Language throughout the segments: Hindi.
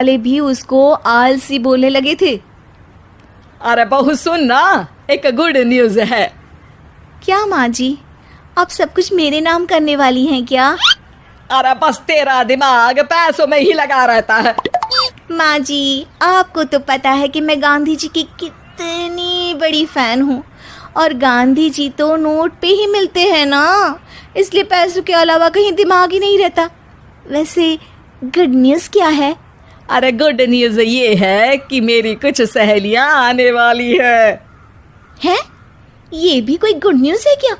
वाले भी उसको आलसी बोलने लगे थे। अरे बहू सुन ना, एक गुड न्यूज है। क्या माँ जी, आप सब कुछ मेरे नाम करने वाली हैं क्या? अरे बस तेरा दिमाग पैसों में ही लगा रहता है। माँ जी, आपको तो पता है कि मैं गांधी जी की कितनी बड़ी फैन हूँ, और गांधी जी तो नोट पे ही मिलते हैं ना, इसलिए पैसों के अलावा कहीं दिमाग ही नहीं रहता। वैसे गुड न्यूज़ क्या है? अरे गुड न्यूज ये है कि मेरी कुछ सहेलियां आने वाली है। हैं? ये भी कोई गुड न्यूज़ है क्या?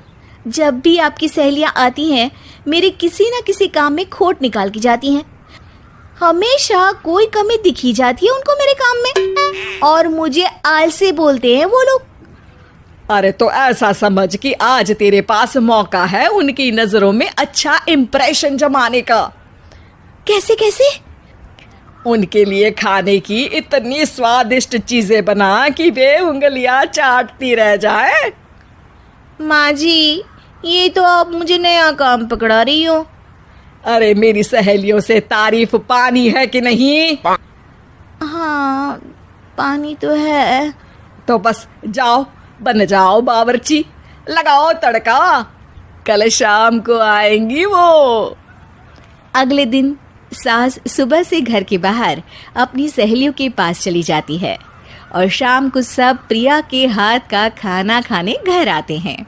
जब भी आपकी सहेलियां आती हैं, मेरे किसी न किसी काम में खोट निकाल की जाती हैं। हमेशा कोई कमी दिखी जाती है उनको मेरे काम में, और मुझे आलसी बोलते हैं वो लोग। अरे तो ऐसा समझ कि आज तेरे पास मौका है उनकी नजरों में अच्छा इम्प्रेशन जमाने का। कैसे कैसे? उनके लिए खाने की इतनी स्वादिष्ट चीजें बना कि वे उंगलियां चाटती रह जाए। माँ जी, ये तो आप मुझे नया काम पकड़ा रही हो। अरे मेरी सहेलियों से तारीफ पानी है कि नहीं? हाँ, पानी तो है। तो बस जाओ, बन जाओ बावर्ची, लगाओ तड़का, कल शाम को आएंगी वो। अगले दिन सास सुबह से घर के बाहर अपनी सहेलियों के पास चली जाती है, और शाम को सब प्रिया के हाथ का खाना खाने घर आते हैं।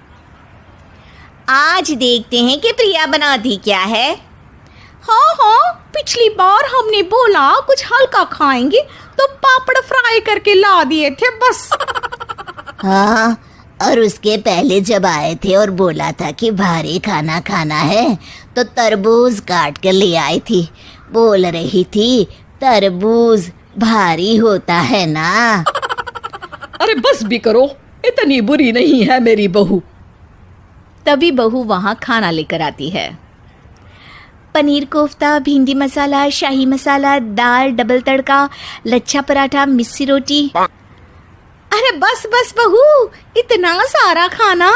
आज देखते हैं कि प्रिया बनाती क्या है। हाँ हाँ, पिछली बार हमने बोला कुछ हल्का खाएंगे तो पापड़ फ्राई करके ला दिए थे बस। हाँ, और उसके पहले जब आए थे और बोला था कि भारी खाना खाना है तो तरबूज काट कर ले आई थी। बोल रही थी तरबूज भारी होता है ना। अरे बस भी करो, इतनी बुरी नहीं है मेरी बहू। तभी बहू वहां खाना लेकर आती है। पनीर कोफ्ता, भिंडी मसाला, शाही मसाला, दाल, डबल तड़का, लच्छा पराठा, मिस्सी रोटी। अरे बस बस बहू, इतना सारा खाना।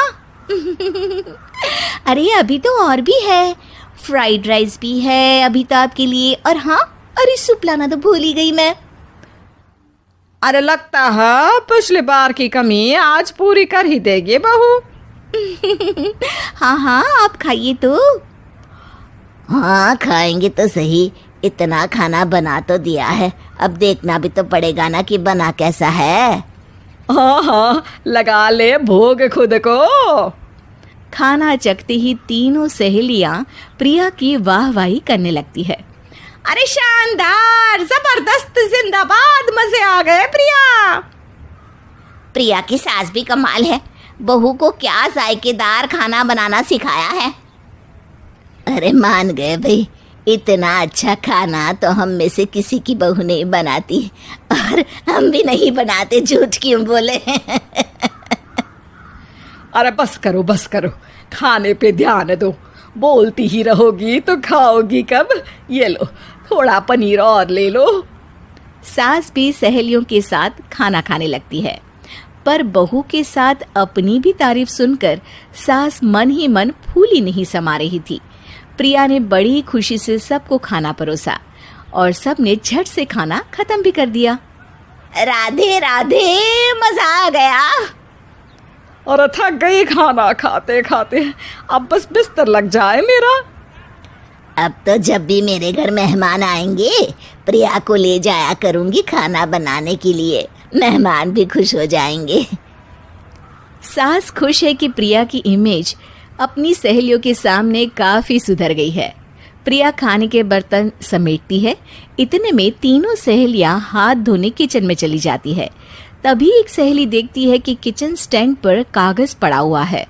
अरे अभी तो और भी है, फ्राइड राइस भी है अभी तो आपके लिए, और हाँ, अरे सूप लाना तो भूल ही गई मैं। अरे लगता है पिछली बार की कमी आज पूरी कर ही देगी बहू। हाँ हाँ, आप खाइए तो। हाँ, खाएंगे तो सही, इतना खाना बना तो दिया है, अब देखना भी तो पड़ेगा ना कि बना कैसा है। हाँ हाँ, लगा ले भोग खुद को। खाना चखते ही तीनों सहेलियां प्रिया की वाहवाही करने लगती है। अरे शानदार, जबरदस्त, जिंदाबाद, मजे आ गए प्रिया। प्रिया की सास भी कमाल है, बहू को क्या जायकेदार खाना बनाना सिखाया है। अरे मान गए भाई, इतना अच्छा खाना तो हम में से किसी की बहू नहीं बनाती, और हम भी नहीं बनाते, झूठ क्यों बोले। अरे बस करो बस करो, खाने पे ध्यान दो, बोलती ही रहोगी तो खाओगी कब। ये लो, थोड़ा पनीर और ले लो। सास भी सहेलियों के साथ खाना खाने लगती है, पर बहू के साथ अपनी भी तारीफ सुनकर सास मन ही मन फूली नहीं समा रही थी। प्रिया ने बड़ी खुशी से सबको खाना परोसा, और सब ने झट से खाना खत्म भी कर दिया। राधे राधे, मजा आ गया। और थक गई खाना खाते खाते, अब बस बिस्तर लग जाए मेरा। अब तो जब भी मेरे घर मेहमान आएंगे, प्रिया को ले जाया करूंगी खाना बनाने के लिए, मेहमान भी खुश हो जाएंगे। सास खुश है कि प्रिया की इमेज अपनी सहेलियों के सामने काफी सुधर गई है। प्रिया खाने के बर्तन समेटती है, इतने में तीनों सहेलियां हाथ धोने किचन में चली जाती है। तभी एक सहेली देखती है कि किचन स्टैंड पर कागज पड़ा हुआ है।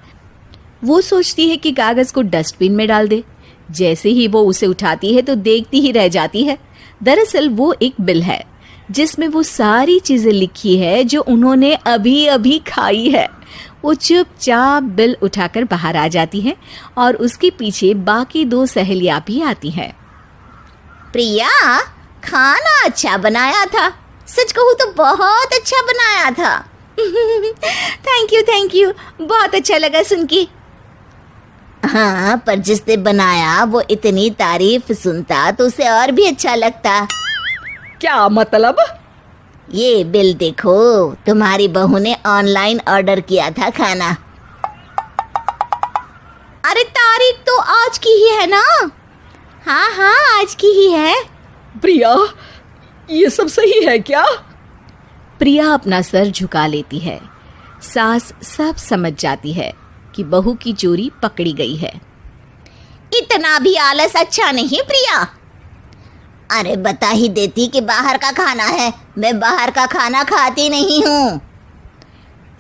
वो सोचती है कि कागज को डस्टबिन में डाल दे। जैसे ही वो उसे उठाती है तो देखती ही रह जाती है। दरअसल वो एक बिल है, जिसमें वो सारी चीजें लिखी है जो उन्होंने अभी अभी खाई है। वो चुपचाप बिल उठाकर बाहर आ जाती है, और उसके पीछे बाकी दो सहेलियां भी आती हैं। प्रिया, खाना अच्छा बनाया था, सच कहूँ तो बहुत अच्छा बनाया था। थैंक यू, बहुत अच्छा लगा सुन के। हाँ, पर जिसने बनाया वो इतनी तारीफ सुनता तो उसे और भी अच्छा लगता। क्या मतलब? ये बिल देखो, तुम्हारी बहू ने ऑनलाइन ऑर्डर किया था खाना। अरे तारीख तो आज की ही है ना? हाँ हाँ, आज की ही है। प्रिया, ये सब सही है क्या? प्रिया अपना सर झुका लेती है। सास सब समझ जाती है कि बहू की चोरी पकड़ी गई है। इतना भी आलस अच्छा नहीं प्रिया। अरे बता ही देती कि बाहर का खाना है, मैं बाहर का खाना खाती नहीं हूँ।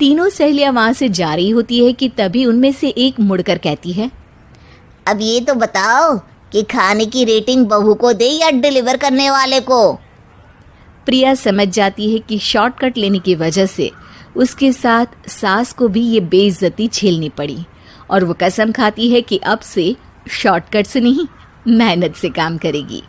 तीनों सहेलियां वहां से जा रही होती है कि तभी उनमें से एक मुड़कर कहती है, अब ये तो बताओ कि खाने की रेटिंग बहू को दे या डिलीवर करने वाले को? प्रिया समझ जाती है कि शॉर्टकट लेने की वजह से उसके साथ सास को भी ये बेइज्जती झेलनी पड़ी और वो कसम खाती है कि अब से शॉर्टकट से नहीं, मेहनत से काम करेगी।